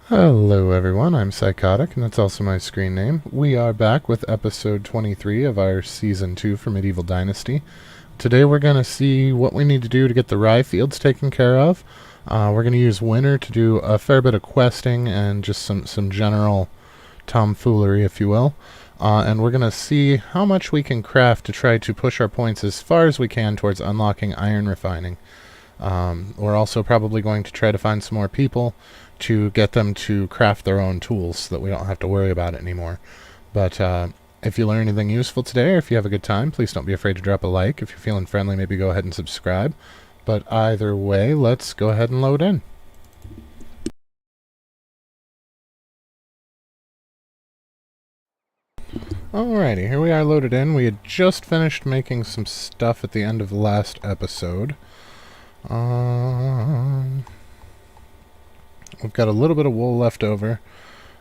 Hello everyone, I'm Psychotic, and that's also my screen name. We are back with episode 23 of our Season 2 for Medieval Dynasty. Today we're going to see what we need to do to get the rye fields taken care of. We're going to use Winter to do a fair bit of questing and just some general tomfoolery, if you will. And we're going to see how much we can craft to try to push our points as far as we can towards unlocking iron refining. We're also probably going to try to find some more people to get them to craft their own tools so that we don't have to worry about it anymore. But if you learn anything useful today, or if you have a good time, please don't be afraid to drop a like. If you're feeling friendly, maybe go ahead and subscribe. But either way, let's go ahead and load in. Alrighty, here we are loaded in. We had just finished making some stuff at the end of the last episode. We've got a little bit of wool left over,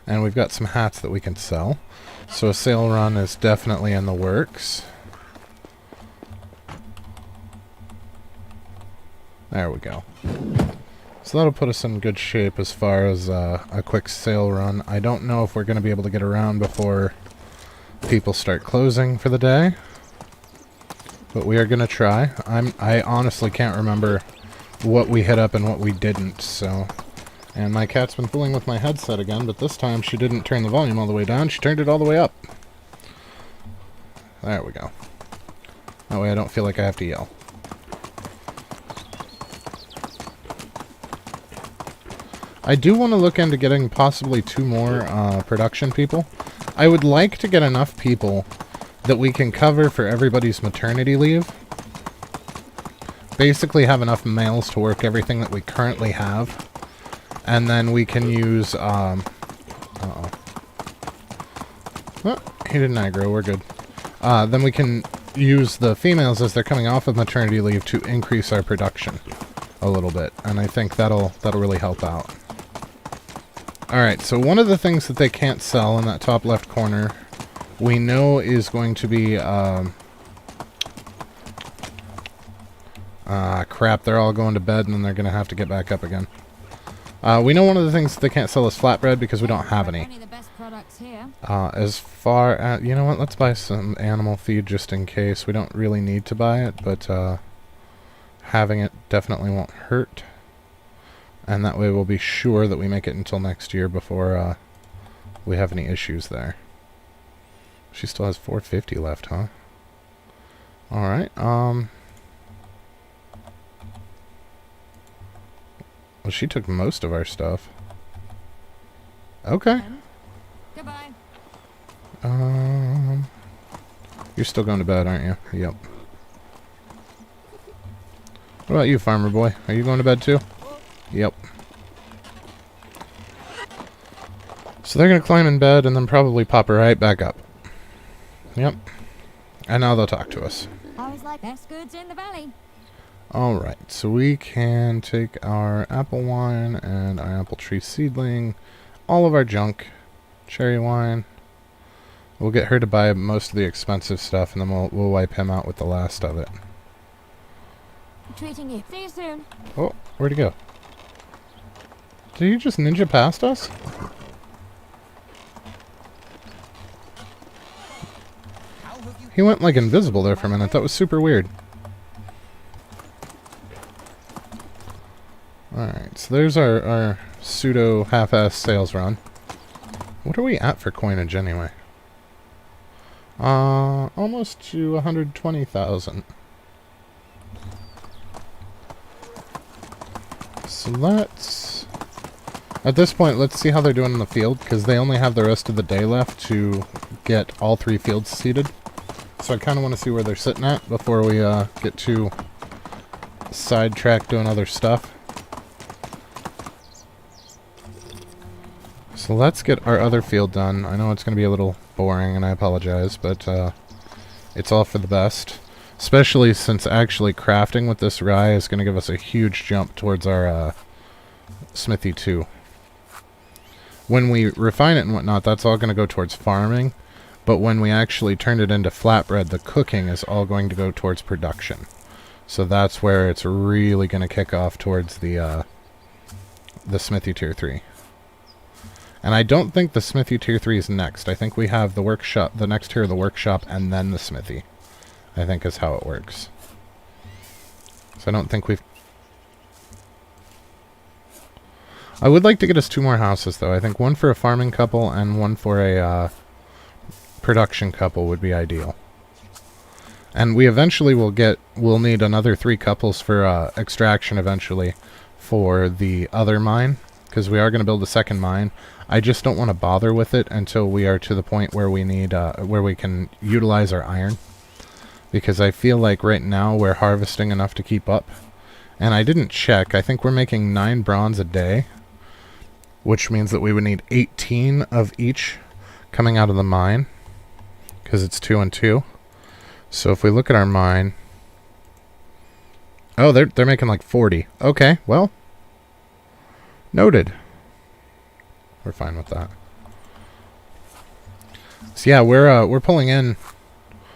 and we've got some hats that we can sell. So a sale run is definitely in the works. There we go. So that'll put us in good shape as far as a quick sale run. I don't know if we're going to be able to get around before people start closing for the day, but we are going to try. I honestly can't remember what we hit up and what we didn't, so... And my cat's been fooling with my headset again, but this time she didn't turn the volume all the way down, she turned it all the way up. There we go. That way I don't feel like I have to yell. I do want to look into getting possibly 2 more production people. I would like to get enough people that we can cover for everybody's maternity leave. Basically have enough males to work everything that we currently have. And then we can use, oh, he didn't aggro, we're good. Then we can use the females as they're coming off of maternity leave to increase our production a little bit. And I think that'll really help out. Alright, so one of the things that they can't sell in that top left corner, we know is going to be, crap, they're all going to bed and then they're going to have to get back up again. We know one of the things that they can't sell is flatbread because we don't have any. As far as... You know what? Let's buy some animal feed just in case. We don't really need to buy it, but having it definitely won't hurt. And that way we'll be sure that we make it until next year before we have any issues there. She still has 450 left, huh? Alright, well, she took most of our stuff. Okay. Goodbye. You're still going to bed, aren't you? Yep. What about you, farmer boy? Are you going to bed too? Yep. So they're going to climb in bed and then probably pop right back up. Yep. And now they'll talk to us. Always like best goods in the valley. Alright, so we can take our apple wine and our apple tree seedling, all of our junk, cherry wine. We'll get her to buy most of the expensive stuff, and then we'll wipe him out with the last of it. Treating you. See you soon. Oh, where'd he go? Did he just ninja past us? He went like invisible there for a minute. That was super weird. Alright, so there's our pseudo half-ass sales run. What are we at for coinage anyway? Almost to 120,000. So let's... At this point, let's see how they're doing in the field, because they only have the rest of the day left to get all 3 fields seeded. So I kind of want to see where they're sitting at before we get too sidetracked doing other stuff. So let's get our other field done. I know it's going to be a little boring, and I apologize, but it's all for the best. Especially since actually crafting with this rye is going to give us a huge jump towards our smithy 2. When we refine it and whatnot, that's all going to go towards farming. But when we actually turn it into flatbread, the cooking is all going to go towards production. So that's where it's really going to kick off towards the smithy tier 3. And I don't think the smithy tier 3 is next. I think we have the workshop, the next tier of the workshop, and then the smithy. I think is how it works. So I don't think we've... I would like to get us 2 more houses, though. I think one for a farming couple and one for a production couple would be ideal. And we eventually we'll need another 3 couples for extraction eventually for the other mine, because we are going to build a second mine. I just don't want to bother with it until we are to the point where we need where we can utilize our iron, because I feel like right now we're harvesting enough to keep up. And I didn't check. I think we're making 9 bronze a day, which means that we would need 18 of each coming out of the mine, because it's 2 and 2. So if we look at our mine, oh, they're making like 40. Okay, well, noted. We're fine with that. So yeah, we're pulling in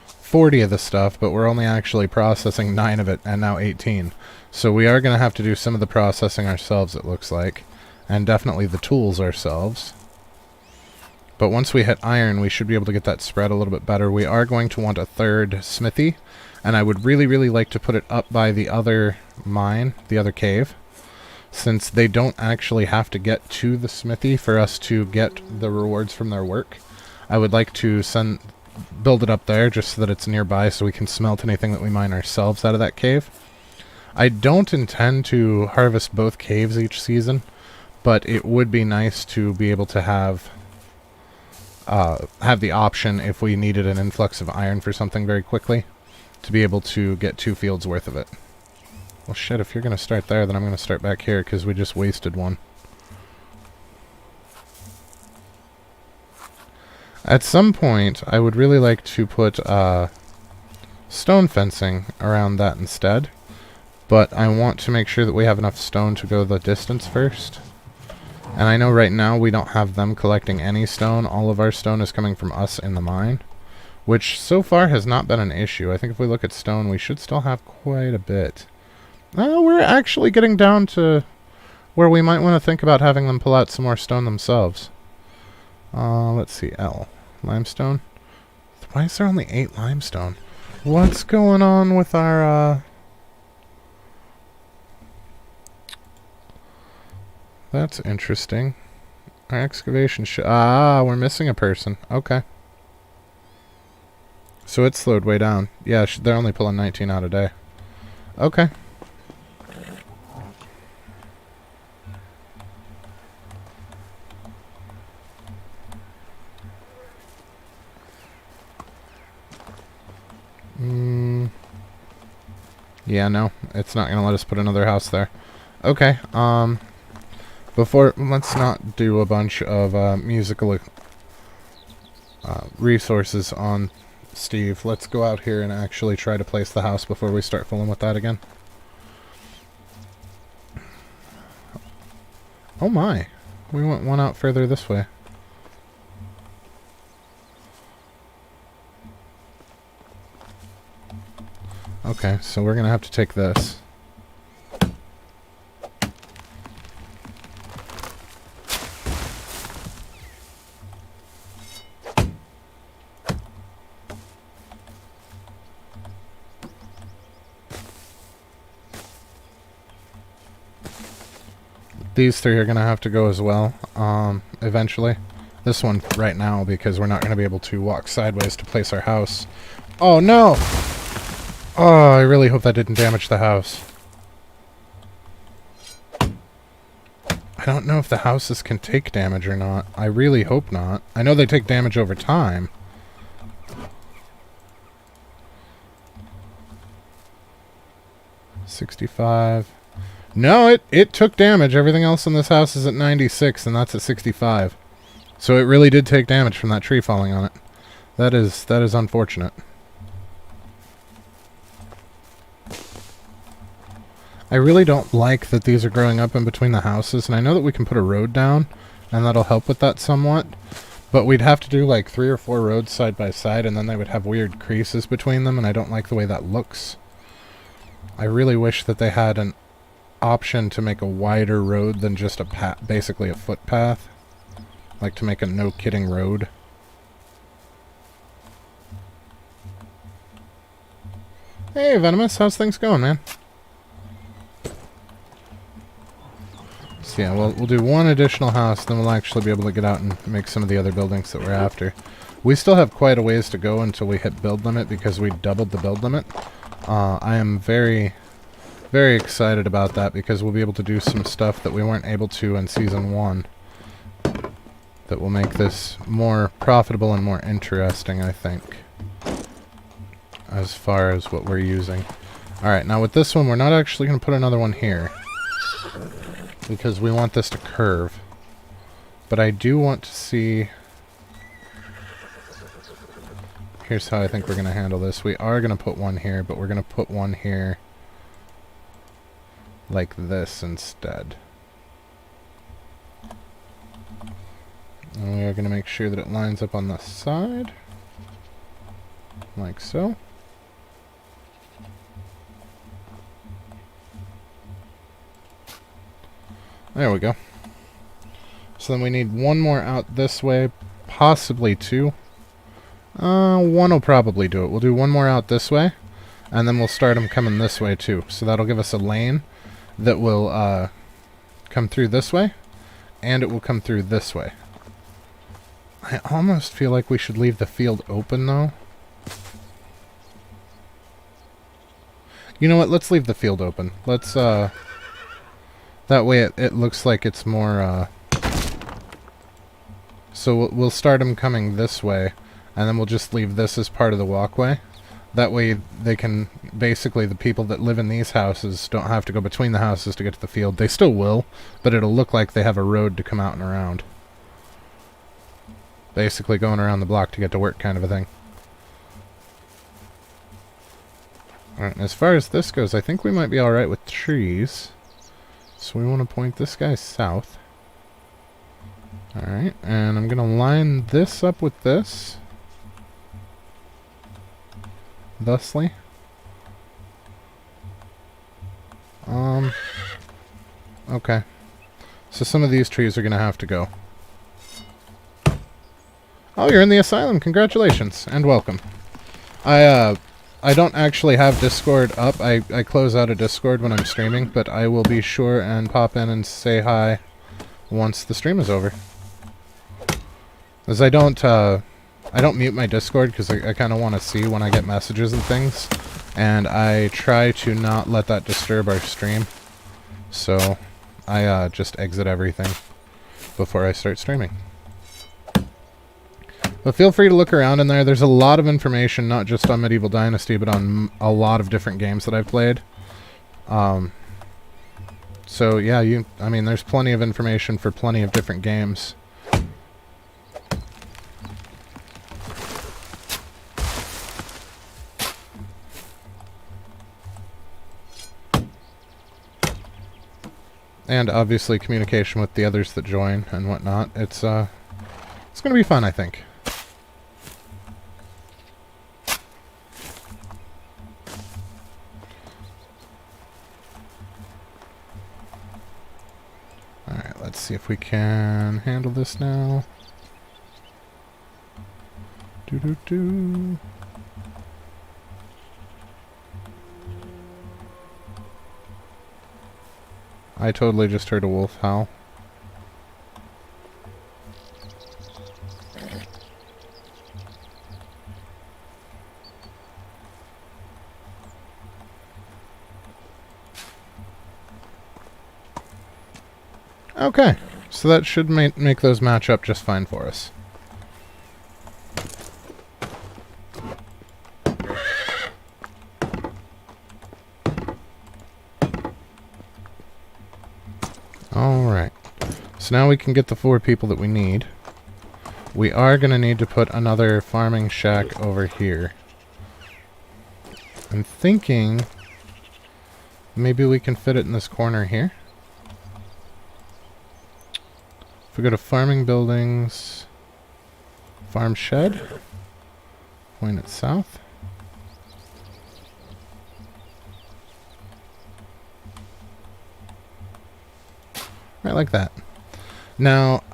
40 of the stuff, but we're only actually processing 9 of it, and now 18. So we are going to have to do some of the processing ourselves, it looks like, and definitely the tools ourselves. But once we hit iron, we should be able to get that spread a little bit better. We are going to want a 3rd smithy, and I would really, really like to put it up by the other mine, the other cave, since they don't actually have to get to the smithy for us to get the rewards from their work. I would like to build it up there just so that it's nearby so we can smelt anything that we mine ourselves out of that cave. I don't intend to harvest both caves each season, but it would be nice to be able to have the option, if we needed an influx of iron for something very quickly, to be able to get 2 fields worth of it. Well, shit, if you're going to start there, then I'm going to start back here, because we just wasted one. At some point, I would really like to put stone fencing around that instead, but I want to make sure that we have enough stone to go the distance first. And I know right now we don't have them collecting any stone. All of our stone is coming from us in the mine, which so far has not been an issue. I think if we look at stone, we should still have quite a bit. We're actually getting down to where we might want to think about having them pull out some more stone themselves. Let's see, L. Limestone? Why is there only 8 limestone? What's going on with our, That's interesting. Our excavation we're missing a person. Okay. So it's slowed way down. Yeah, they're only pulling 19 out a day. Okay. Yeah, no. It's not going to let us put another house there. Okay, let's not do a bunch of musical resources on Steve. Let's go out here and actually try to place the house before we start fooling with that again. Oh my. We went one out further this way. Okay, so we're going to have to take this. These 3 are going to have to go as well, eventually. This one right now, because we're not going to be able to walk sideways to place our house. Oh, no! Oh, I really hope that didn't damage the house. I don't know if the houses can take damage or not. I really hope not. I know they take damage over time. $65. No, it took damage. Everything else in this house is at 96, and that's at 65. So it really did take damage from that tree falling on it. That is unfortunate. I really don't like that these are growing up in between the houses, and I know that we can put a road down, and that'll help with that somewhat. But we'd have to do like 3 or 4 roads side by side, and then they would have weird creases between them, and I don't like the way that looks. I really wish that they had an option to make a wider road than just a basically a footpath. like to make a no-kidding road. Hey, Venomous, how's things going, man? So yeah, we'll do one additional house, then we'll actually be able to get out and make some of the other buildings that we're after. We still have quite a ways to go until we hit build limit because we doubled the build limit. I am very, very excited about that because we'll be able to do some stuff that we weren't able to in Season 1 that will make this more profitable and more interesting, I think, as far as what we're using. Alright, now with this one, we're not actually going to put another one here because we want this to curve. But I do want to see... Here's how I think we're going to handle this. We are going to put one here, but we're going to put one here like this instead. And we are going to make sure that it lines up on the side, like so. There we go. So then we need one more out this way, possibly two. One will probably do it. We'll do one more out this way, and then we'll start them coming this way too. So that'll give us a lane that will come through this way, and it will come through this way. I almost feel like we should leave the field open, though. You know what? Let's leave the field open. Let's, that way it looks like it's more, So we'll start them coming this way, and then we'll just leave this as part of the walkway. That way they can, basically the people that live in these houses don't have to go between the houses to get to the field. They still will, but it'll look like they have a road to come out and around. Basically going around the block to get to work kind of a thing. Alright, as far as this goes, I think we might be alright with trees. So we want to point this guy south. Alright, and I'm going to line this up with this. Thusly. Okay. So some of these trees are going to have to go. Oh, you're in the asylum. Congratulations and welcome. I don't actually have Discord up. I close out of Discord when I'm streaming, but I will be sure and pop in and say hi once the stream is over. As I don't mute my Discord because I kind of want to see when I get messages and things, and I try to not let that disturb our stream. So I just exit everything before I start streaming. But feel free to look around in there. There's a lot of information, not just on Medieval Dynasty, but on a lot of different games that I've played. So yeah, I mean, there's plenty of information for plenty of different games. And obviously communication with the others that join and whatnot. It's going to be fun, I think. Alright, let's see if we can handle this now. Doo-doo-doo. I totally just heard a wolf howl. Okay, so that should make those match up just fine for us. Alright, so now we can get the 4 people that we need. We are going to need to put another farming shack over here. I'm thinking maybe we can fit it in this corner here. If we go to farming buildings, farm shed, point it south. Right like that. Now,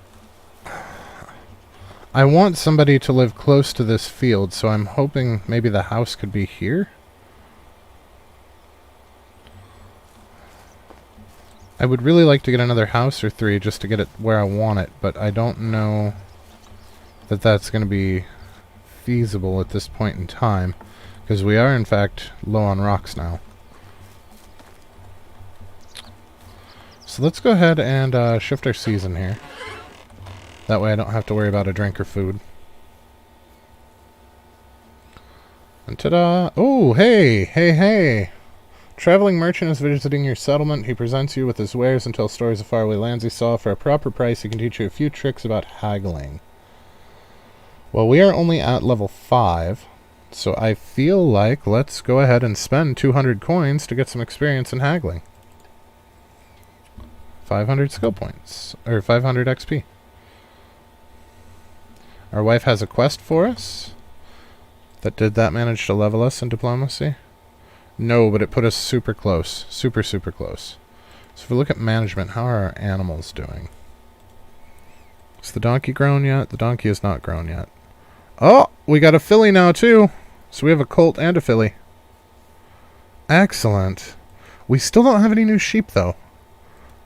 I want somebody to live close to this field, so I'm hoping maybe the house could be here. I would really like to get another house or 3 just to get it where I want it, but I don't know that that's going to be feasible at this point in time, because we are in fact low on rocks now. So let's go ahead and shift our season here. That way I don't have to worry about a drink or food. And ta-da! Oh, hey! Hey, hey! Traveling merchant is visiting your settlement. He presents you with his wares and tells stories of faraway lands he saw. For a proper price, he can teach you a few tricks about haggling. Well, we are only at level 5, so I feel like let's go ahead and spend 200 coins to get some experience in haggling. 500 skill points, or 500 XP. Our wife has a quest for us. Did that manage to level us in diplomacy? No, but it put us super close. Super, super close. So if we look at management, how are our animals doing? Is the donkey grown yet? The donkey is not grown yet. Oh, we got a filly now too. So we have a colt and a filly. Excellent. We still don't have any new sheep though.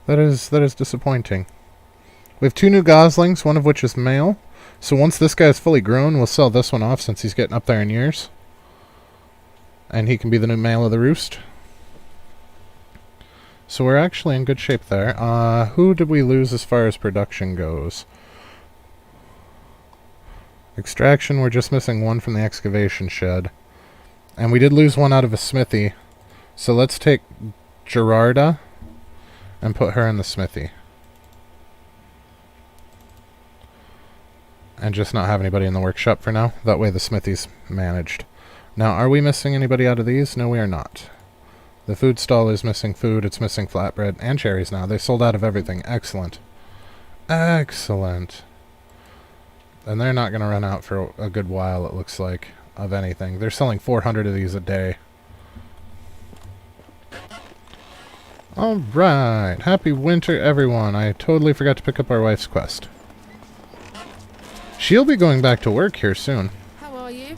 That is disappointing. We have 2 new goslings, one of which is male. So once this guy is fully grown, we'll sell this one off since he's getting up there in years. And he can be the new male of the roost. So we're actually in good shape there. Who did we lose as far as production goes? Extraction, we're just missing 1 from the excavation shed. And we did lose 1 out of a smithy. So let's take Gerarda and put her in the smithy. And just not have anybody in the workshop for now. That way the smithy's managed. Now, are we missing anybody out of these? No, we are not. The food stall is missing food. It's missing flatbread and cherries now. They sold out of everything. Excellent. Excellent. And they're not going to run out for a good while, it looks like, of anything. They're selling 400 of these a day. Alright. Happy winter, everyone. I totally forgot to pick up our wife's quest. She'll be going back to work here soon. How are you?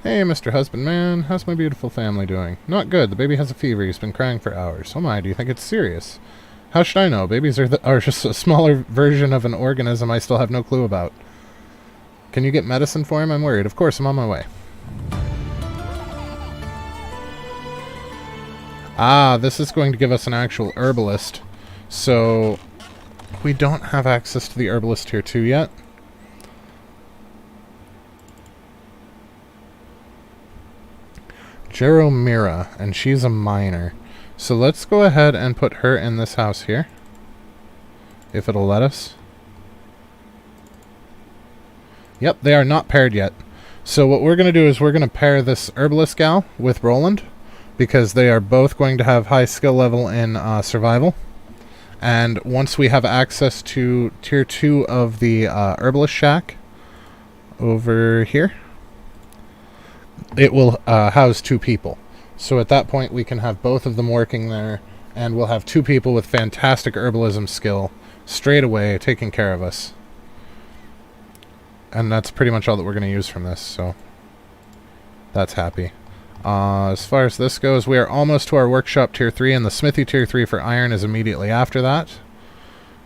Hey, Mr. Husbandman. How's my beautiful family doing? Not good. The baby has a fever. He's been crying for hours. Oh my, do you think it's serious? How should I know? Babies are just a smaller version of an organism I still have no clue about. Can you get medicine for him? I'm worried. Of course, I'm on my way. Ah, this is going to give us an actual herbalist. So, we don't have access to the herbalist tier 2 yet. Jeromira, and she's a miner. So let's go ahead and put her in this house here. If it'll let us. Yep, they are not paired yet. So what we're going to do is we're going to pair this herbalist gal with Roland, because they are both going to have high skill level in survival. And once we have access to tier 2 of the herbalist shack over here, it will house 2 people. So at that point we can have both of them working there, and we'll have 2 people with fantastic herbalism skill straight away taking care of us. And that's pretty much all that we're going to use from this, so that's happy. As far as this goes, we are almost to our workshop tier 3, and the smithy tier 3 for iron is immediately after that.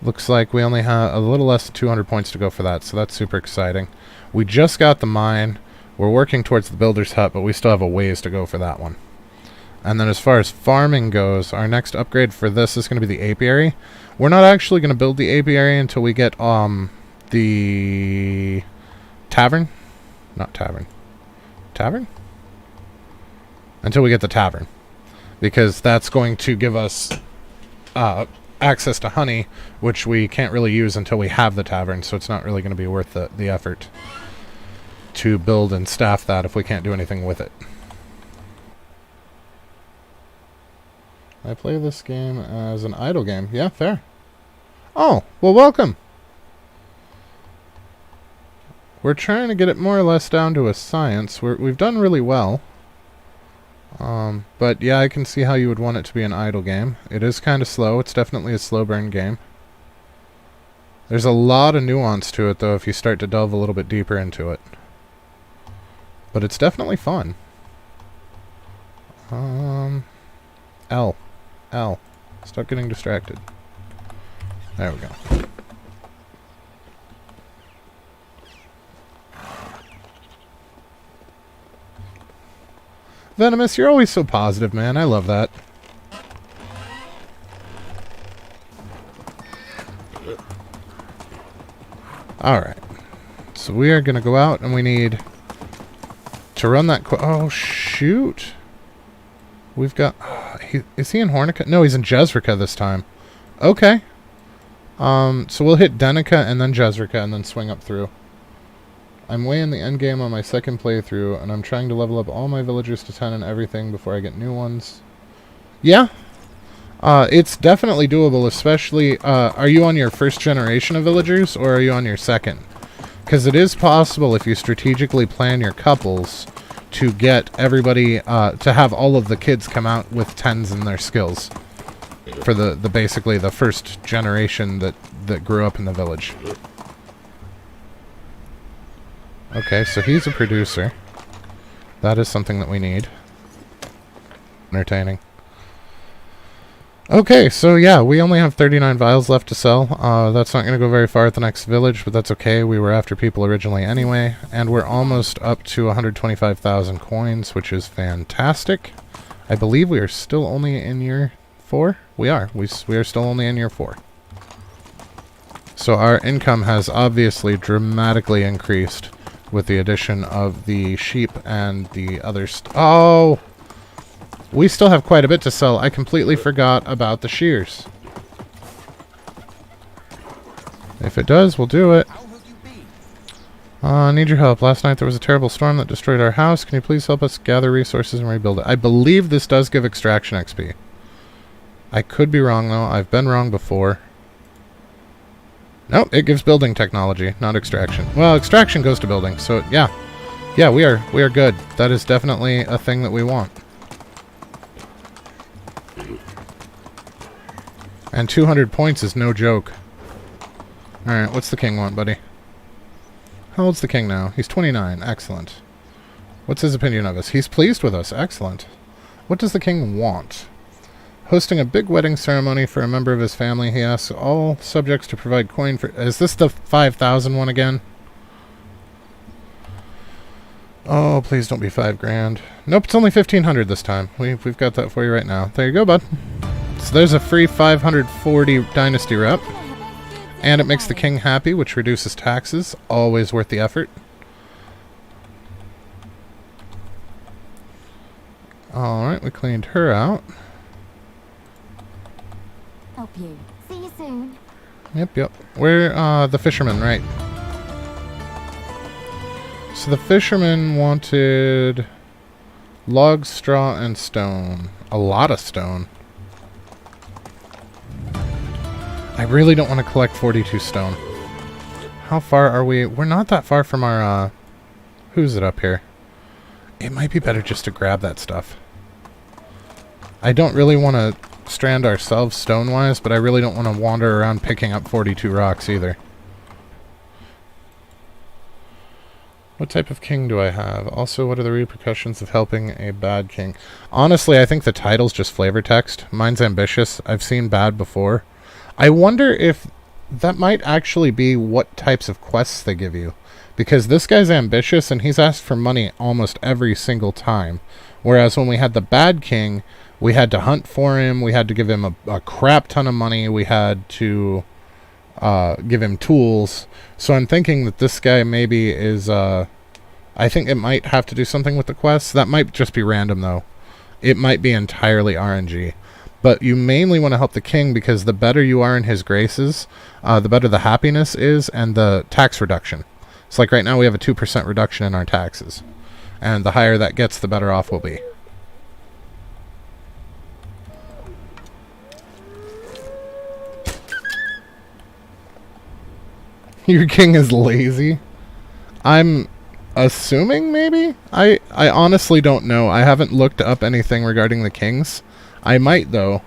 Looks like we only have a little less than 200 points to go for that, so that's super exciting. We just got the mine. We're working towards the builder's hut, but we still have a ways to go for that one. And then as far as farming goes, our next upgrade for this is going to be the apiary. We're not actually going to build the apiary until we get the tavern. Not tavern. Tavern? Until we get the tavern. Because that's going to give us access to honey, which we can't really use until we have the tavern, so it's not really going to be worth the effort to build and staff that if we can't do anything with it. I play this game as an idle game. Yeah, fair. Oh, well, welcome. We're trying to get it more or less down to a science. We've done really well. But yeah, I can see how you would want it to be an idle game. It is kind of slow. It's definitely a slow burn game. There's a lot of nuance to it, though, if you start to delve a little bit deeper into it. But it's definitely fun. L. Stop getting distracted. There we go. Venomous, you're always so positive, man. I love that. Alright. So we are going to go out and we need to run that... oh, shoot. We've got... is he in Hornica? No, he's in Jezrika this time. Okay. So we'll hit Denica and then Jezrika and then swing up through. I'm way in the end game on my second playthrough, and I'm trying to level up all my villagers to 10 and everything before I get new ones. Yeah. It's definitely doable, especially... are you on your first generation of villagers, or are you on your second? Because it is possible, if you strategically plan your couples, to get everybody... to have all of the kids come out with 10s in their skills. For the basically the first generation that grew up in the village. Okay, so he's a producer. That is something that we need. Entertaining. Okay, so yeah, we only have 39 vials left to sell. That's not going to go very far at the next village, but that's okay. We were after people originally anyway. And we're almost up to 125,000 coins, which is fantastic. I believe we are still only in year 4? We are. We are still only in year 4. So our income has obviously dramatically increased with the addition of the sheep and the other oh! We still have quite a bit to sell. I completely forgot about the shears. If it does, we'll do it. I need your help. Last night there was a terrible storm that destroyed our house. Can you please help us gather resources and rebuild it? I believe this does give extraction XP. I could be wrong, though. I've been wrong before. No, it gives building technology, not extraction. Well, extraction goes to building, so yeah. Yeah, we are good. That is definitely a thing that we want. And 200 points is no joke. Alright, what's the king want, buddy? How old's the king now? He's 29. Excellent. What's his opinion of us? He's pleased with us. Excellent. What does the king want? Hosting a big wedding ceremony for a member of his family. He asks all subjects to provide coin for... Is this the 5,000 one again? Oh, please don't be 5 grand. Nope, it's only 1,500 this time. We've got that for you right now. There you go, bud. So there's a free 540 Dynasty rep. And it makes the king happy, which reduces taxes. Always worth the effort. Alright, we cleaned her out. Help you. See you soon. Yep. We're the fisherman, right? So the fisherman wanted logs, straw, and stone. A lot of stone. I really don't want to collect 42 stone. How far are we? We're not that far from our, who's it up here? It might be better just to grab that stuff. I don't really want to strand ourselves stone-wise, but I really don't want to wander around picking up 42 rocks either. What type of king do I have? Also, what are the repercussions of helping a bad king? Honestly, I think the title's just flavor text. Mine's ambitious. I've seen bad before. I wonder if that might actually be what types of quests they give you. Because this guy's ambitious, and he's asked for money almost every single time. Whereas when we had the bad king, we had to hunt for him, we had to give him a crap ton of money, we had to give him tools. So I'm thinking that this guy maybe is... I think it might have to do something with the quests. That might just be random, though. It might be entirely RNG. But you mainly want to help the king because the better you are in his graces, the better the happiness is and the tax reduction. It's like right now we have a 2% reduction in our taxes. And the higher that gets, the better off we'll be. Your king is lazy? I'm assuming, maybe? I honestly don't know. I haven't looked up anything regarding the kings. I might, though.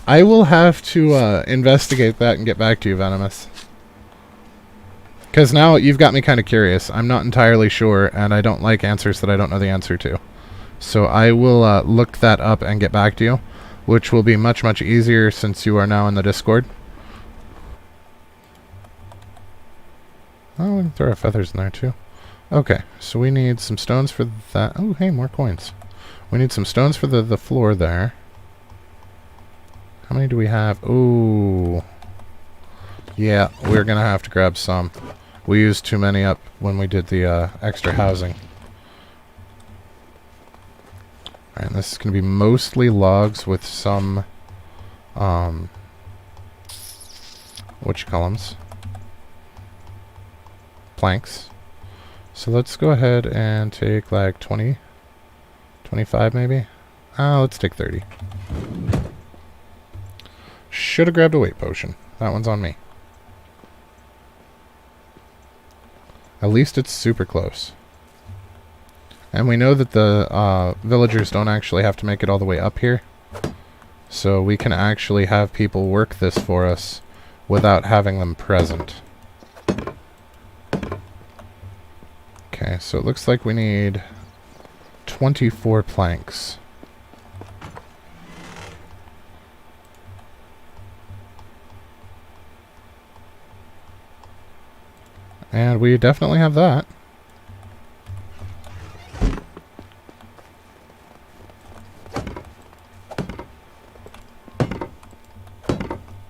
I will have to investigate that and get back to you, Venomous. Because now you've got me kind of curious. I'm not entirely sure, and I don't like answers that I don't know the answer to. So I will look that up and get back to you, which will be much, much easier since you are now in the Discord. Oh, we can throw our feathers in there too. Okay, so we need some stones for that. Oh, hey, more coins. We need some stones for the floor there. How many do we have? Ooh. Yeah, we're going to have to grab some. We used too many up when we did the extra housing. Alright, this is going to be mostly logs with some, whatchamacallums? Planks. So let's go ahead and take like 20, 25 maybe. Let's take 30. Should have grabbed a weight potion. That one's on me. At least it's super close. And we know that the villagers don't actually have to make it all the way up here. So we can actually have people work this for us without having them present. Okay, so it looks like we need 24 planks. And we definitely have that.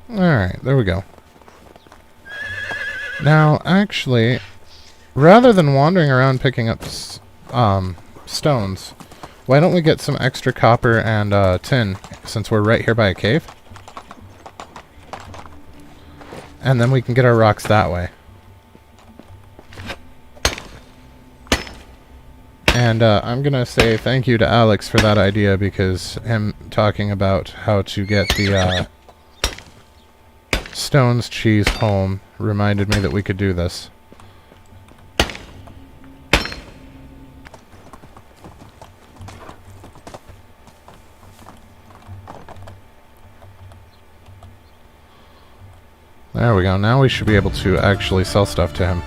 Alright, there we go. Now, actually, rather than wandering around picking up stones, why don't we get some extra copper and tin, since we're right here by a cave? And then we can get our rocks that way. And I'm going to say thank you to Alex for that idea, because him talking about how to get the stones cheese home reminded me that we could do this. There we go. Now we should be able to actually sell stuff to him.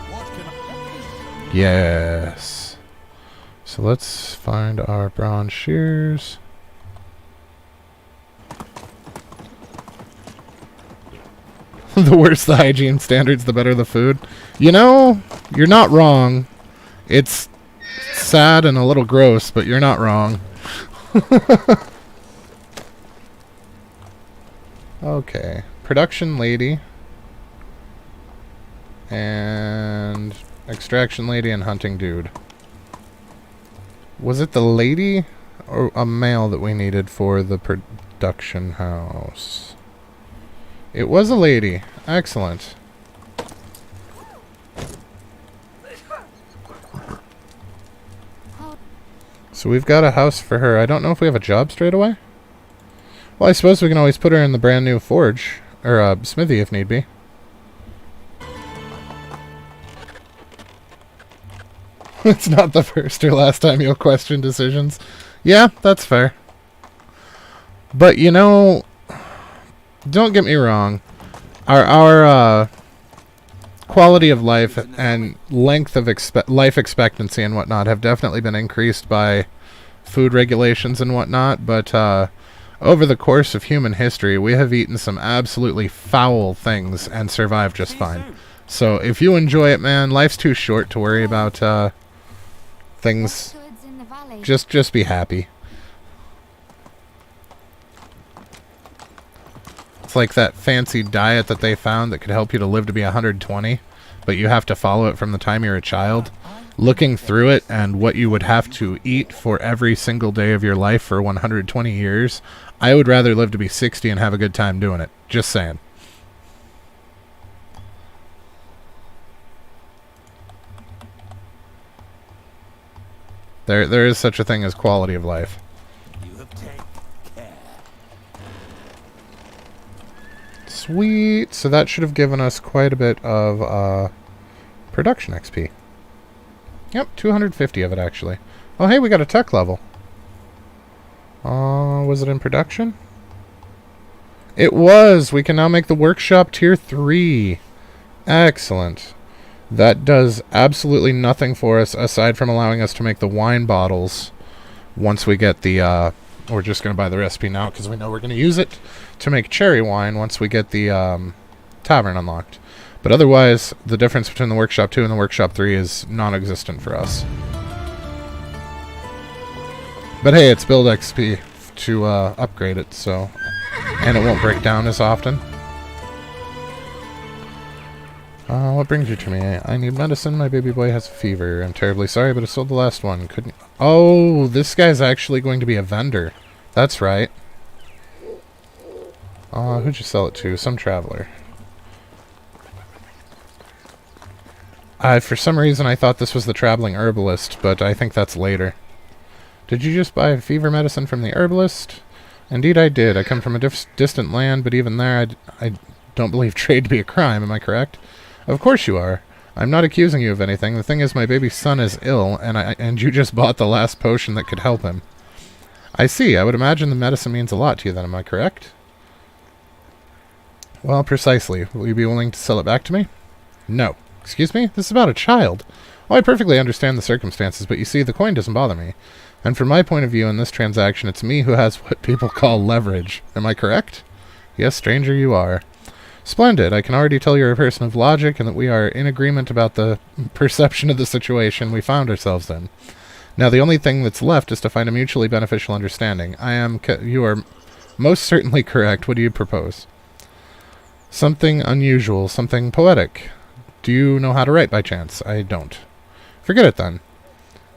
Yes. So let's find our bronze shears. The worse the hygiene standards, the better the food. You know, you're not wrong. It's sad and a little gross, but you're not wrong. Okay. Production lady. And extraction lady and hunting dude. Was it the lady or a male that we needed for the production house? It was a lady. Excellent. So we've got a house for her. I don't know if we have a job straight away. Well, I suppose we can always put her in the brand new forge, or smithy if need be. It's not the first or last time you'll question decisions. Yeah, that's fair. But, you know, don't get me wrong. Our quality of life and length of life expectancy and whatnot have definitely been increased by food regulations and whatnot, but over the course of human history, we have eaten some absolutely foul things and survived just fine. So if you enjoy it, man, life's too short to worry about things. Just be happy. It's like that fancy diet that they found that could help you to live to be 120, but you have to follow it from the time you're a child. Looking through it and what you would have to eat for every single day of your life for 120 years, I would rather live to be 60 and have a good time doing it. Just saying. There is such a thing as quality of life. Sweet. So that should have given us quite a bit of production XP. Yep, 250 of it actually. Oh, hey, we got a tech level. Was it in production? It was. We can now make the workshop tier 3. Excellent. That does absolutely nothing for us aside from allowing us to make the wine bottles once we get the... we're just going to buy the recipe now because we know we're going to use it to make cherry wine once we get the tavern unlocked. But otherwise, the difference between the Workshop 2 and the Workshop 3 is non-existent for us. But hey, it's build XP to upgrade it, so... And it won't break down as often. What brings you to me? I need medicine. My baby boy has a fever. I'm terribly sorry, but I sold the last one. Couldn't... Oh, this guy's actually going to be a vendor. That's right. Who'd you sell it to? Some traveler. For some reason, I thought this was the traveling herbalist, but I think that's later. Did you just buy fever medicine from the herbalist? Indeed, I did. I come from a distant land, but even there, I don't believe trade to be a crime. Am I correct? Of course you are. I'm not accusing you of anything. The thing is, my baby's son is ill, and you just bought the last potion that could help him. I see. I would imagine the medicine means a lot to you then. Am I correct? Well, precisely. Will you be willing to sell it back to me? No. Excuse me? This is about a child. Oh, I perfectly understand the circumstances, but you see, the coin doesn't bother me. And from my point of view in this transaction, it's me who has what people call leverage. Am I correct? Yes, stranger, you are. Splendid. I can already tell you're a person of logic and that we are in agreement about the perception of the situation we found ourselves in. Now, the only thing that's left is to find a mutually beneficial understanding. You are most certainly correct. What do you propose? Something unusual, something poetic. Do you know how to write by chance? I don't. Forget it then.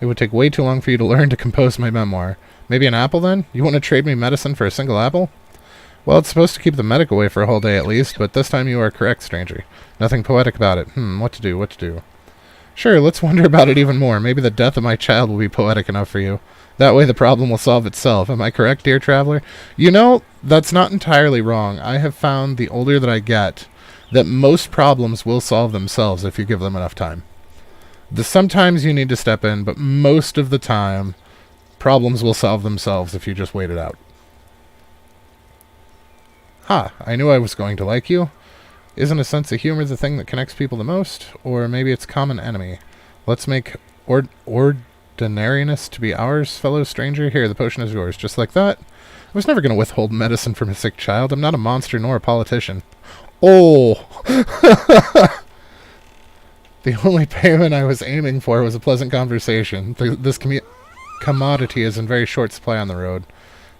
It would take way too long for you to learn to compose my memoir. Maybe an apple then? You want to trade me medicine for a single apple? Well, it's supposed to keep the medic away for a whole day at least, but this time you are correct, stranger. Nothing poetic about it. What to do? Sure, let's wonder about it even more. Maybe the death of my child will be poetic enough for you. That way the problem will solve itself. Am I correct, dear traveler? You know, that's not entirely wrong. I have found the older that I get, that most problems will solve themselves if you give them enough time. Sometimes you need to step in, but most of the time, problems will solve themselves if you just wait it out. I knew I was going to like you. Isn't a sense of humor the thing that connects people the most? Or maybe it's common enemy. Let's make ordinariness to be ours, fellow stranger. Here, the potion is yours. Just like that. I was never going to withhold medicine from a sick child. I'm not a monster nor a politician. Oh! The only payment I was aiming for was a pleasant conversation. This commodity is in very short supply on the road.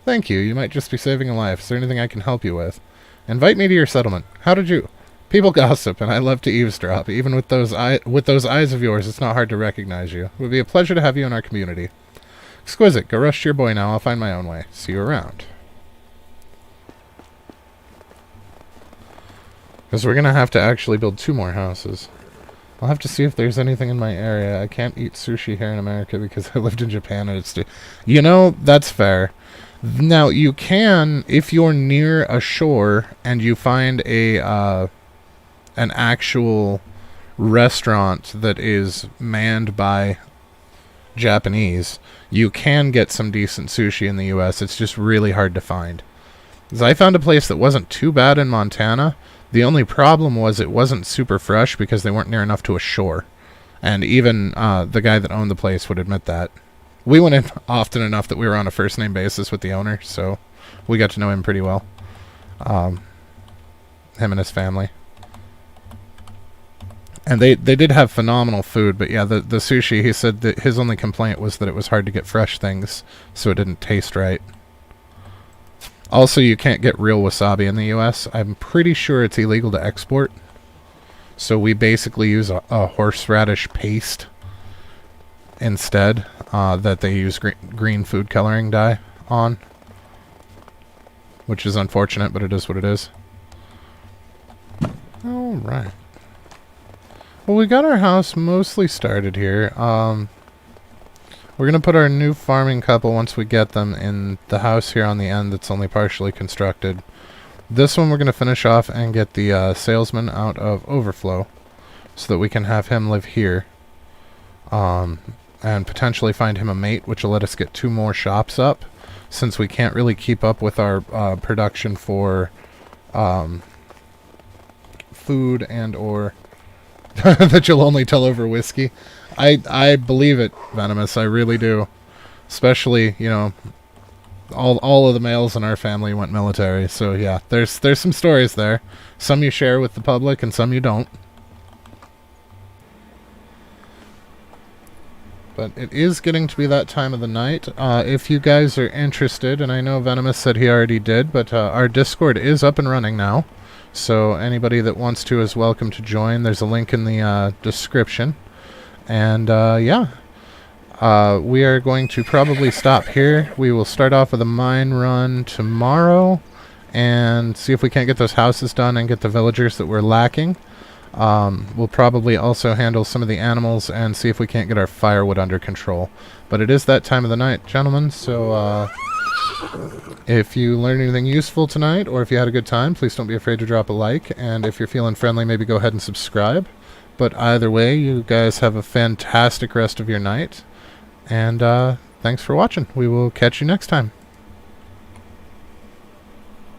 Thank you. You might just be saving a life. Is there anything I can help you with? Invite me to your settlement. How did you... People gossip, and I love to eavesdrop. Even with those eyes of yours, it's not hard to recognize you. It would be a pleasure to have you in our community. Exquisite. Go rush to your boy now. I'll find my own way. See you around. Because we're going to have to actually build 2 more houses. I'll have to see if there's anything in my area. I can't eat sushi here in America because I lived in Japan and it's... You know, that's fair. Now, you can, if you're near a shore and you find an actual restaurant that is manned by Japanese, you can get some decent sushi in the US. It's just really hard to find. Because I found a place that wasn't too bad in Montana. The only problem was it wasn't super fresh because they weren't near enough to a shore. And even the guy that owned the place would admit that. We went in often enough that we were on a first-name basis with the owner, so we got to know him pretty well. Him and his family. And they did have phenomenal food, but yeah, the sushi, he said that his only complaint was that it was hard to get fresh things, so it didn't taste right. Also, you can't get real wasabi in the US. I'm pretty sure it's illegal to export. So we basically use a horseradish paste instead that they use green food coloring dye on. Which is unfortunate, but it is what it is. Alright. Well, we got our house mostly started here. We're going to put our new farming couple, once we get them, in the house here on the end that's only partially constructed. This one we're going to finish off and get the salesman out of Overflow so that we can have him live here. And potentially find him a mate, which will let us get 2 more shops up, since we can't really keep up with our production for food and or that you'll only tell over whiskey. I believe it, Venomous. I really do. Especially, you know, all of the males in our family went military. So yeah, there's some stories there. Some you share with the public and some you don't. But it is getting to be that time of the night. If you guys are interested, and I know Venomous said he already did, but our Discord is up and running now. So anybody that wants to is welcome to join. There's a link in the description. And yeah, we are going to probably stop here. We will start off with a mine run tomorrow and see if we can't get those houses done and get the villagers that we're lacking. We'll probably also handle some of the animals and see if we can't get our firewood under control. But it is that time of the night, gentlemen, so if you learned anything useful tonight, or if you had a good time, please don't be afraid to drop a like, and if you're feeling friendly, maybe go ahead and subscribe. But either way, you guys have a fantastic rest of your night, and thanks for watching. We will catch you next time.